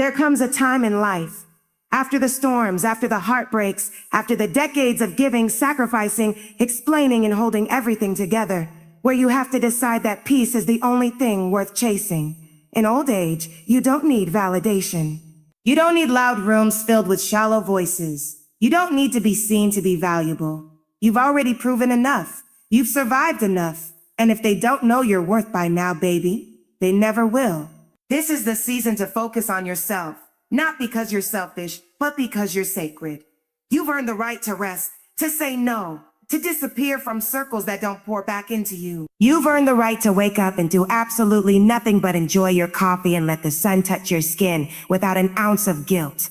There comes a time in life, after the storms, after the heartbreaks, after the decades of giving, sacrificing, explaining, and holding everything together, where you have to decide that peace is the only thing worth chasing. In old age, you don't need validation. You don't need loud rooms filled with shallow voices. You don't need to be seen to be valuable. You've already proven enough. You've survived enough. And if they don't know your worth by now, baby, they never will. This is the season to focus on yourself, not because you're selfish, but because you're sacred. You've earned the right to rest, to say no, to disappear from circles that don't pour back into you. You've earned the right to wake up and do absolutely nothing but enjoy your coffee and let the sun touch your skin without an ounce of guilt.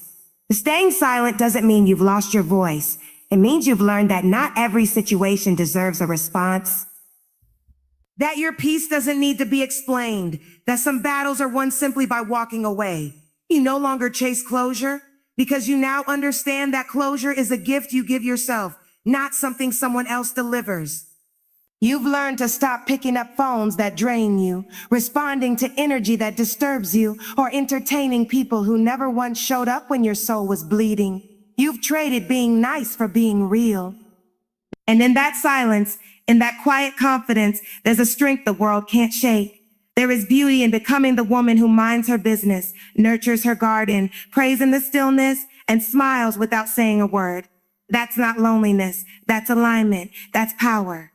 Staying silent doesn't mean you've lost your voice. It means you've learned that not every situation deserves a response. That your peace doesn't need to be explained, that some battles are won simply by walking away. You no longer chase closure because you now understand that closure is a gift you give yourself, not something someone else delivers. You've learned to stop picking up phones that drain you, responding to energy that disturbs you, or entertaining people who never once showed up when your soul was bleeding. You've traded being nice for being real. And in that silence, in that quiet confidence, there's a strength the world can't shake. There is beauty in becoming the woman who minds her business, nurtures her garden, prays in the stillness, and smiles without saying a word. That's not loneliness. That's alignment. That's power.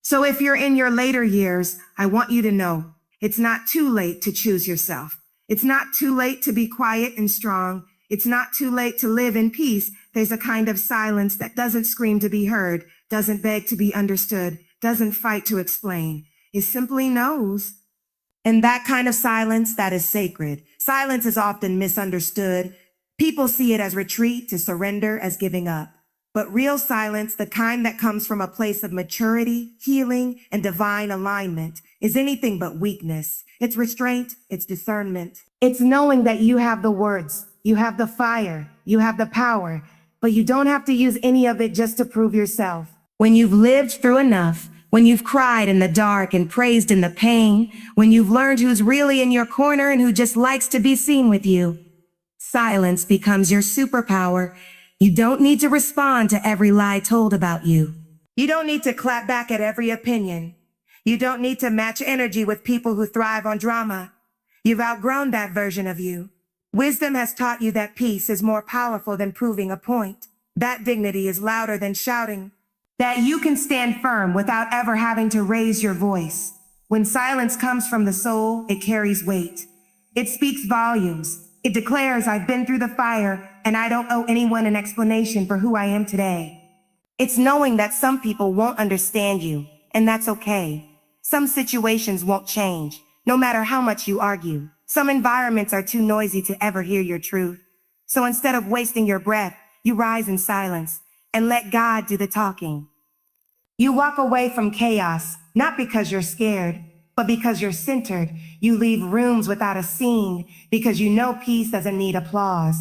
So if you're in your later years, I want you to know it's not too late to choose yourself. It's not too late to be quiet and strong. It's not too late to live in peace. There's a kind of silence that doesn't scream to be heard, doesn't beg to be understood, doesn't fight to explain. It simply knows. And that kind of silence, that is sacred. Silence is often misunderstood. People see it as retreat, to surrender, as giving up. But real silence, the kind that comes from a place of maturity, healing, and divine alignment, is anything but weakness. It's restraint, it's discernment. It's knowing that you have the words, you have the fire, you have the power, but you don't have to use any of it just to prove yourself. When you've lived through enough, when you've cried in the dark and praised in the pain, when you've learned who's really in your corner and who just likes to be seen with you, silence becomes your superpower. You don't need to respond to every lie told about you. You don't need to clap back at every opinion. You don't need to match energy with people who thrive on drama. You've outgrown that version of you. Wisdom has taught you that peace is more powerful than proving a point. That dignity is louder than shouting. That you can stand firm without ever having to raise your voice. When silence comes from the soul, it carries weight. It speaks volumes. It declares, I've been through the fire, and I don't owe anyone an explanation for who I am today. It's knowing that some people won't understand you, and that's okay. Some situations won't change, no matter how much you argue. Some environments are too noisy to ever hear your truth. So instead of wasting your breath, you rise in silence and let God do the talking. You walk away from chaos, not because you're scared, but because you're centered. You leave rooms without a scene because you know peace doesn't need applause.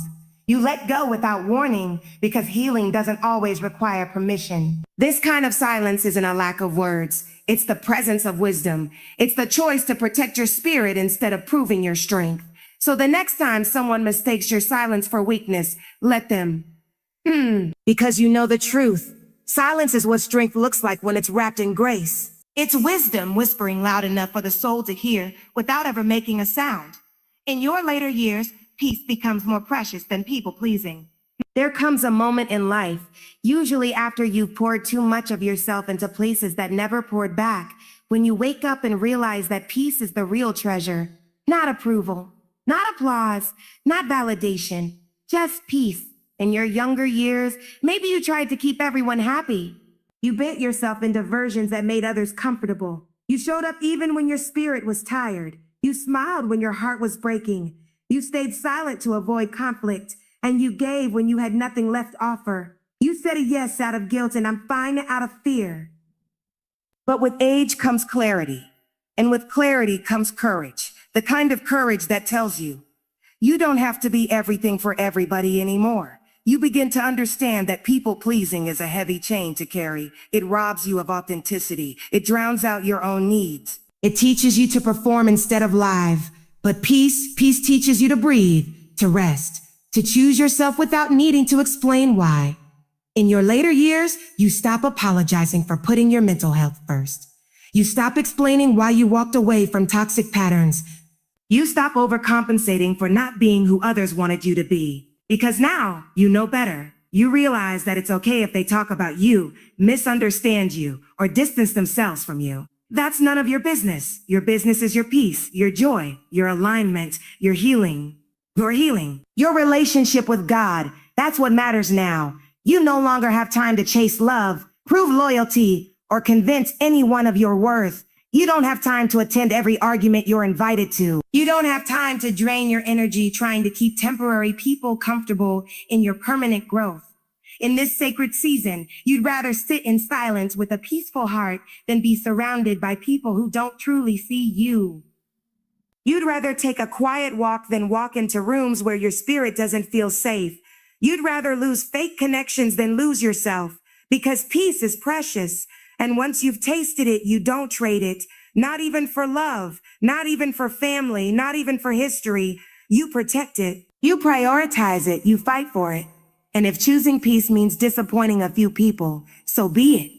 You let go without warning because healing doesn't always require permission. This kind of silence isn't a lack of words. It's the presence of wisdom. It's the choice to protect your spirit instead of proving your strength. So the next time someone mistakes your silence for weakness, let them. Because you know the truth. Silence is what strength looks like when it's wrapped in grace. It's wisdom whispering loud enough for the soul to hear without ever making a sound. In your later years, peace becomes more precious than people-pleasing. There comes a moment in life, usually after you've poured too much of yourself into places that never poured back, when you wake up and realize that peace is the real treasure. Not approval, not applause, not validation, just peace. In your younger years, maybe you tried to keep everyone happy. You bent yourself into versions that made others comfortable. You showed up even when your spirit was tired. You smiled when your heart was breaking. You stayed silent to avoid conflict, and you gave when you had nothing left to offer. You said a yes out of guilt and I'm fine out of fear. But with age comes clarity, and with clarity comes courage, the kind of courage that tells you, you don't have to be everything for everybody anymore. You begin to understand that people-pleasing is a heavy chain to carry. It robs you of authenticity. It drowns out your own needs. It teaches you to perform instead of live. But peace teaches you to breathe. to rest, to choose yourself without needing to explain why. In your later years, you stop apologizing for putting your mental health first. You stop explaining why you walked away from toxic patterns. You stop overcompensating for not being who others wanted you to be. Because now you know better. You realize that it's okay if they talk about you, misunderstand you, or distance themselves from you. That's none of your business. Your business is your peace, your joy, your alignment, your healing. Your healing. Your relationship with God. That's what matters now. You no longer have time to chase love, prove loyalty, or convince anyone of your worth. You don't have time to attend every argument you're invited to. You don't have time to drain your energy trying to keep temporary people comfortable in your permanent growth. In this sacred season, you'd rather sit in silence with a peaceful heart than be surrounded by people who don't truly see you. You'd rather take a quiet walk than walk into rooms where your spirit doesn't feel safe. You'd rather lose fake connections than lose yourself, because peace is precious. And once you've tasted it, you don't trade it. Not even for love, not even for family, not even for history. You protect it. You prioritize it. You fight for it. And if choosing peace means disappointing a few people, so be it.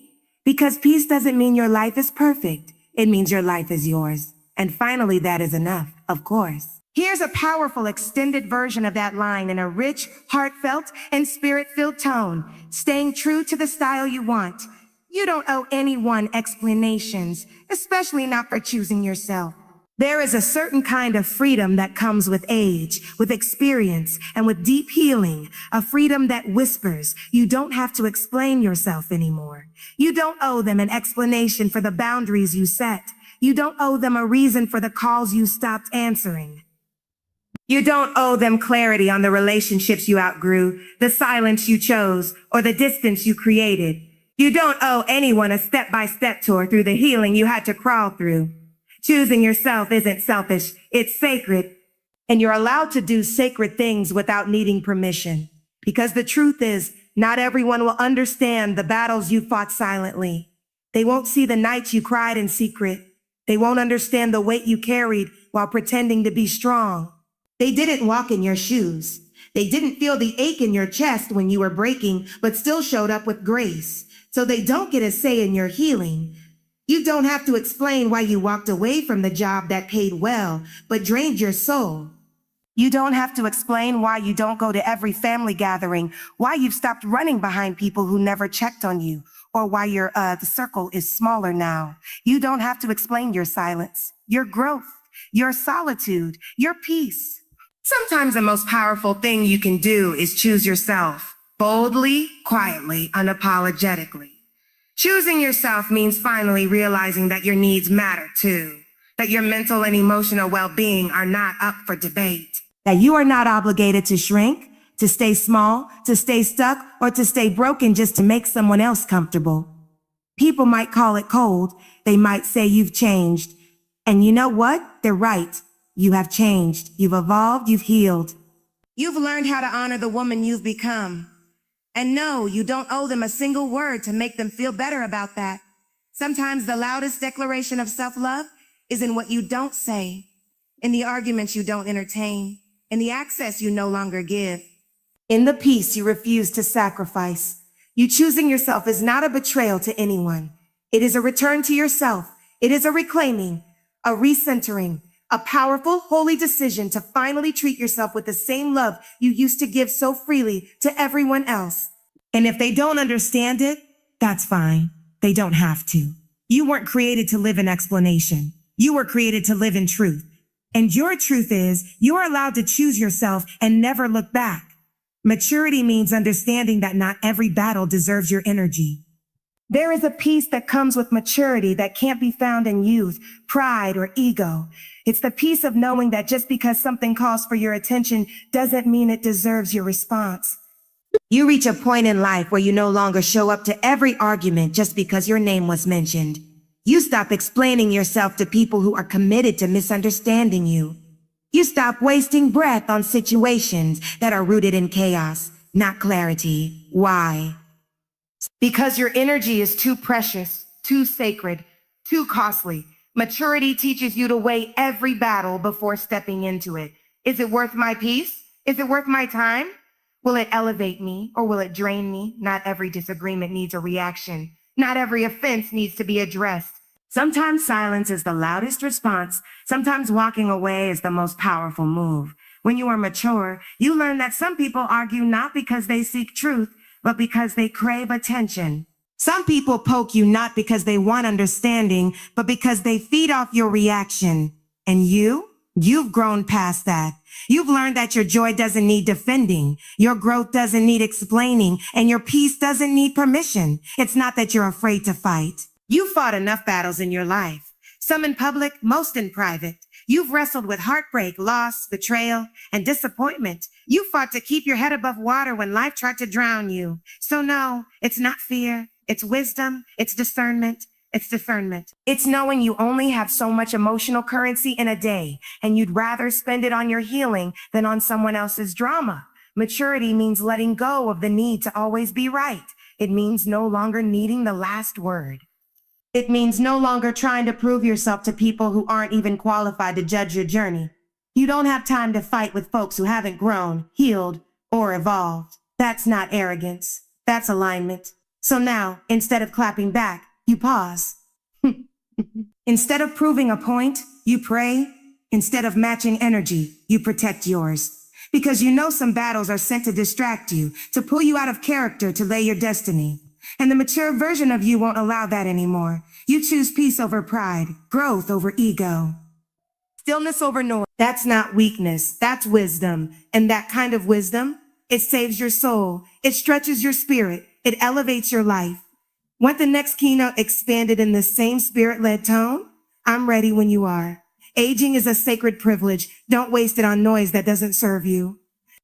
Because peace doesn't mean your life is perfect. It means your life is yours. And finally, that is enough, of course. Here's a powerful extended version of that line in a rich, heartfelt, and spirit-filled tone, staying true to the style you want. You don't owe anyone explanations, especially not for choosing yourself. There is a certain kind of freedom that comes with age, with experience, and with deep healing, a freedom that whispers, you don't have to explain yourself anymore. You don't owe them an explanation for the boundaries you set. You don't owe them a reason for the calls you stopped answering. You don't owe them clarity on the relationships you outgrew, the silence you chose, or the distance you created. You don't owe anyone a step-by-step tour through the healing you had to crawl through. Choosing yourself isn't selfish, it's sacred. And you're allowed to do sacred things without needing permission. Because the truth is, not everyone will understand the battles you fought silently. They won't see the nights you cried in secret. They won't understand the weight you carried while pretending to be strong. They didn't walk in your shoes. They didn't feel the ache in your chest when you were breaking, but still showed up with grace. So they don't get a say in your healing. You don't have to explain why you walked away from the job that paid well, but drained your soul. You don't have to explain why you don't go to every family gathering, why you've stopped running behind people who never checked on you, or why your the circle is smaller now. You don't have to explain your silence, your growth, your solitude, your peace. Sometimes the most powerful thing you can do is choose yourself. Boldly, quietly, unapologetically. Choosing yourself means finally realizing that your needs matter too, that your mental and emotional well-being are not up for debate, that you are not obligated to shrink, to stay small, to stay stuck, or to stay broken just to make someone else comfortable. People might call it cold. They might say you've changed. And you know what? They're right. You have changed. You've evolved. You've healed. You've learned how to honor the woman you've become. And no, you don't owe them a single word to make them feel better about that. Sometimes the loudest declaration of self-love is in what you don't say, in the arguments you don't entertain, in the access you no longer give, in the peace you refuse to sacrifice. You choosing yourself is not a betrayal to anyone. It is a return to yourself. It is a reclaiming, a recentering, a powerful, holy decision to finally treat yourself with the same love you used to give so freely to everyone else. And if they don't understand it, that's fine. They don't have to. You weren't created to live in explanation. You were created to live in truth. And your truth is, you are allowed to choose yourself and never look back. Maturity means understanding that not every battle deserves your energy. There is a peace that comes with maturity that can't be found in youth, pride, or ego. It's the peace of knowing that just because something calls for your attention doesn't mean it deserves your response. You reach a point in life where you no longer show up to every argument just because your name was mentioned. You stop explaining yourself to people who are committed to misunderstanding you. You stop wasting breath on situations that are rooted in chaos, not clarity. Why? Because your energy is too precious, too sacred, too costly. Maturity teaches you to weigh every battle before stepping into it. Is it worth my peace? Is it worth my time? Will it elevate me or will it drain me? Not every disagreement needs a reaction. Not every offense needs to be addressed. Sometimes silence is the loudest response. Sometimes walking away is the most powerful move. When you are mature, you learn that some people argue not because they seek truth, but because they crave attention. Some people poke you not because they want understanding, but because they feed off your reaction. And you've grown past that. You've learned that your joy doesn't need defending, your growth doesn't need explaining, and your peace doesn't need permission. It's not that you're afraid to fight. You've fought enough battles in your life, some in public, most in private. You've wrestled with heartbreak, loss, betrayal, and disappointment. You fought to keep your head above water when life tried to drown you. So no, it's not fear. It's wisdom. It's discernment. It's discernment. It's knowing you only have so much emotional currency in a day, and you'd rather spend it on your healing than on someone else's drama. Maturity means letting go of the need to always be right. It means no longer needing the last word. It means no longer trying to prove yourself to people who aren't even qualified to judge your journey. You don't have time to fight with folks who haven't grown, healed, or evolved. That's not arrogance. That's alignment. So now, instead of clapping back, you pause. Instead of proving a point, you pray. Instead of matching energy, you protect yours. Because you know some battles are sent to distract you, to pull you out of character, to lay your destiny. And the mature version of you won't allow that anymore. You choose peace over pride, growth over ego, stillness over noise. That's not weakness, that's wisdom. And that kind of wisdom, it saves your soul, it stretches your spirit, it elevates your life. Want the next keynote expanded in the same spirit-led tone? I'm ready when you are. Aging is a sacred privilege. Don't waste it on noise that doesn't serve you.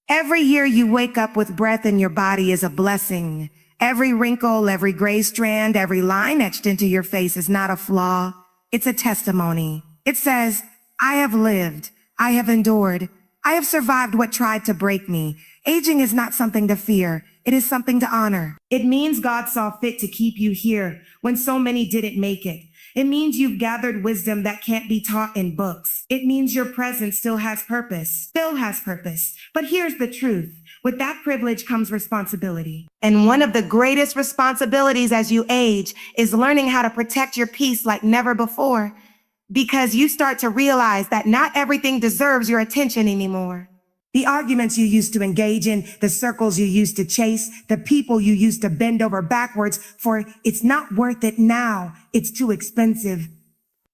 Every year you wake up with breath in your body is a blessing. Every wrinkle, every gray strand, every line etched into your face is not a flaw. It's a testimony. It says, I have lived. I have endured. I have survived what tried to break me. Aging is not something to fear. It is something to honor. It means God saw fit to keep you here when so many didn't make it. It means you've gathered wisdom that can't be taught in books. It means your presence still has purpose. But here's the truth. With that privilege comes responsibility. And one of the greatest responsibilities as you age is learning how to protect your peace like never before. Because you start to realize that not everything deserves your attention anymore. The arguments you used to engage in, the circles you used to chase, the people you used to bend over backwards for, it's not worth it now. It's too expensive.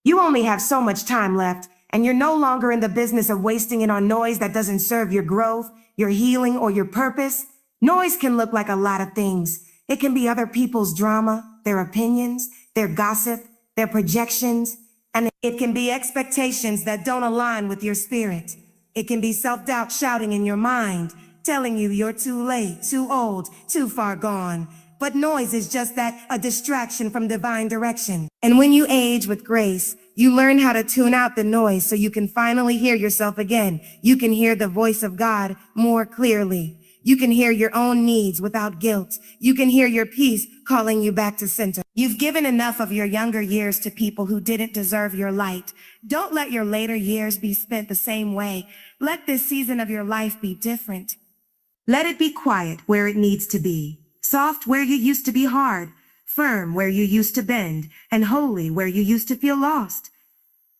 You only have so much time left, and you're no longer in the business of wasting it on noise that doesn't serve your growth, your healing, or your purpose. Noise can look like a lot of things. It can be other people's drama, their opinions, their gossip, their projections, and it can be expectations that don't align with your spirit. It can be self-doubt shouting in your mind, telling you you're too late, too old, too far gone. But noise is just that, a distraction from divine direction. And when you age with grace, you learn how to tune out the noise so you can finally hear yourself again. You can hear the voice of God more clearly. You can hear your own needs without guilt. You can hear your peace calling you back to center. You've given enough of your younger years to people who didn't deserve your light. Don't let your later years be spent the same way. Let this season of your life be different. Let it be quiet where it needs to be, soft where you used to be hard, firm where you used to bend, and holy where you used to feel lost.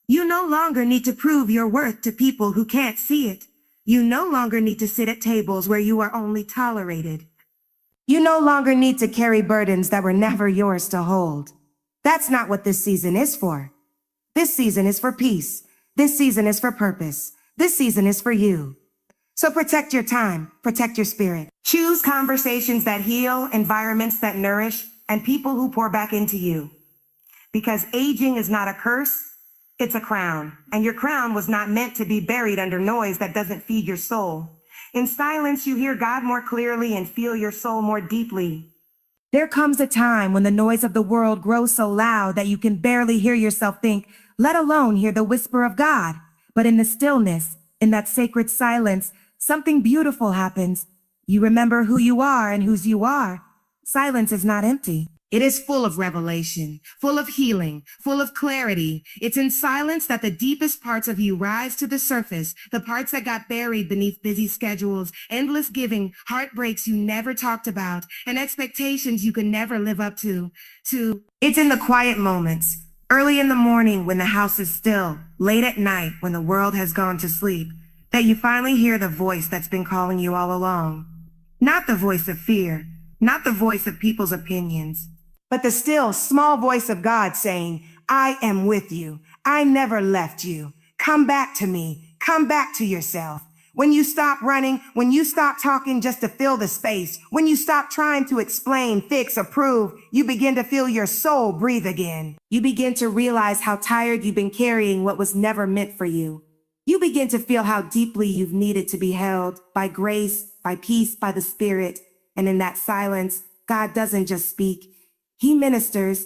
You no longer need to prove your worth to people who can't see it. You no longer need to sit at tables where you are only tolerated. You no longer need to carry burdens that were never yours to hold. That's not what this season is for. This season is for peace. This season is for purpose. This season is for you. So protect your time, protect your spirit. Choose conversations that heal, environments that nourish, and people who pour back into you. Because aging is not a curse, it's a crown. And your crown was not meant to be buried under noise that doesn't feed your soul. In silence, you hear God more clearly and feel your soul more deeply. There comes a time when the noise of the world grows so loud that you can barely hear yourself think, let alone hear the whisper of God. But in the stillness, in that sacred silence, something beautiful happens. You remember who you are and whose you are. Silence is not empty. It is full of revelation, full of healing, full of clarity. It's in silence that the deepest parts of you rise to the surface, the parts that got buried beneath busy schedules, endless giving, heartbreaks you never talked about, and expectations you could never live up to. It's in the quiet moments, early in the morning when the house is still, late at night when the world has gone to sleep, that you finally hear the voice that's been calling you all along. Not the voice of fear, not the voice of people's opinions, but the still, small voice of God saying, I am with you. I never left you. Come back to me. Come back to yourself. When you stop running, when you stop talking just to fill the space, when you stop trying to explain, fix, or prove, you begin to feel your soul breathe again. You begin to realize how tired you've been carrying what was never meant for you. You begin to feel how deeply you've needed to be held by grace, by peace, by the Spirit. And in that silence, God doesn't just speak. He ministers.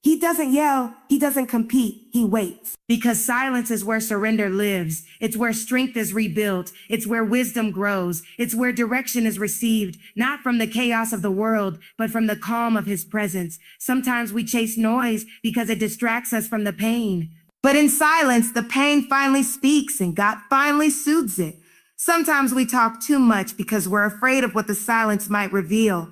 He doesn't yell. He doesn't compete. He waits. Because silence is where surrender lives. It's where strength is rebuilt. It's where wisdom grows. It's where direction is received, not from the chaos of the world, but from the calm of his presence. Sometimes we chase noise because it distracts us from the pain. But in silence, the pain finally speaks and God finally soothes it. Sometimes we talk too much because we're afraid of what the silence might reveal.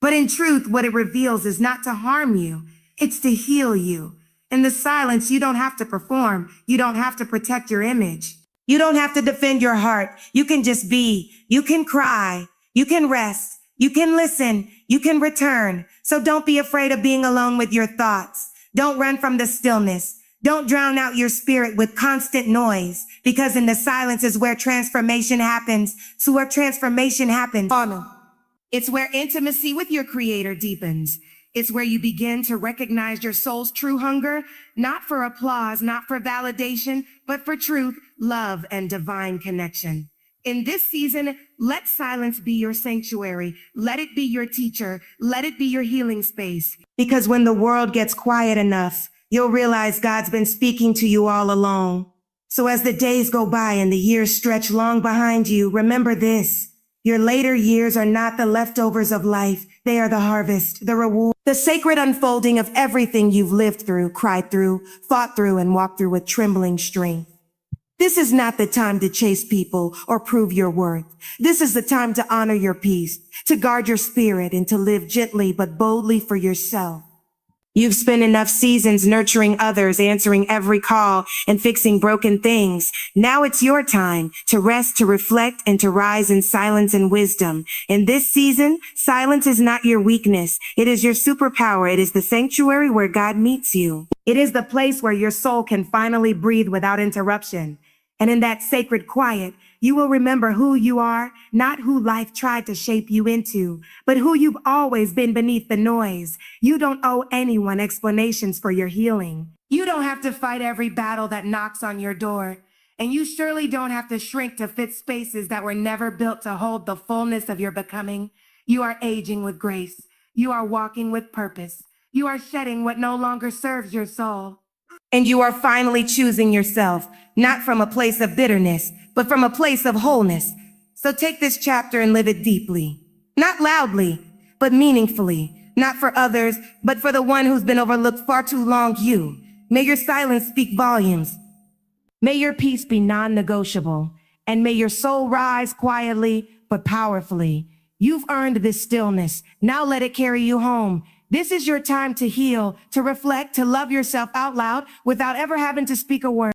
But in truth, what it reveals is not to harm you. It's to heal you. In the silence, you don't have to perform. You don't have to protect your image. You don't have to defend your heart. You can just be. You can cry. You can rest. You can listen. You can return. So don't be afraid of being alone with your thoughts. Don't run from the stillness. Don't drown out your spirit with constant noise, because in the silence is where transformation happens. So where transformation happens. It's where intimacy with your Creator deepens. It's where you begin to recognize your soul's true hunger, not for applause, not for validation, but for truth, love, and divine connection. In this season, let silence be your sanctuary. Let it be your teacher. Let it be your healing space. Because when the world gets quiet enough, you'll realize God's been speaking to you all along. So as the days go by and the years stretch long behind you, remember this. Your later years are not the leftovers of life. They are the harvest, the reward, the sacred unfolding of everything you've lived through, cried through, fought through, and walked through with trembling strength. This is not the time to chase people or prove your worth. This is the time to honor your peace, to guard your spirit, and to live gently but boldly for yourself. You've spent enough seasons nurturing others, answering every call, and fixing broken things. Now it's your time to rest, to reflect, and to rise in silence and wisdom. In this season, silence is not your weakness. It is your superpower. It is the sanctuary where God meets you. It is the place where your soul can finally breathe without interruption. And in that sacred quiet, you will remember who you are, not who life tried to shape you into, but who you've always been beneath the noise. You don't owe anyone explanations for your healing. You don't have to fight every battle that knocks on your door. And you surely don't have to shrink to fit spaces that were never built to hold the fullness of your becoming. You are aging with grace. You are walking with purpose. You are shedding what no longer serves your soul. And you are finally choosing yourself, not from a place of bitterness, but from a place of wholeness. So take this chapter and live it deeply. Not loudly, but meaningfully. Not for others, but for the one who's been overlooked far too long, you. May your silence speak volumes. May your peace be non-negotiable. And may your soul rise quietly, but powerfully. You've earned this stillness. Now let it carry you home. This is your time to heal, to reflect, to love yourself out loud without ever having to speak a word.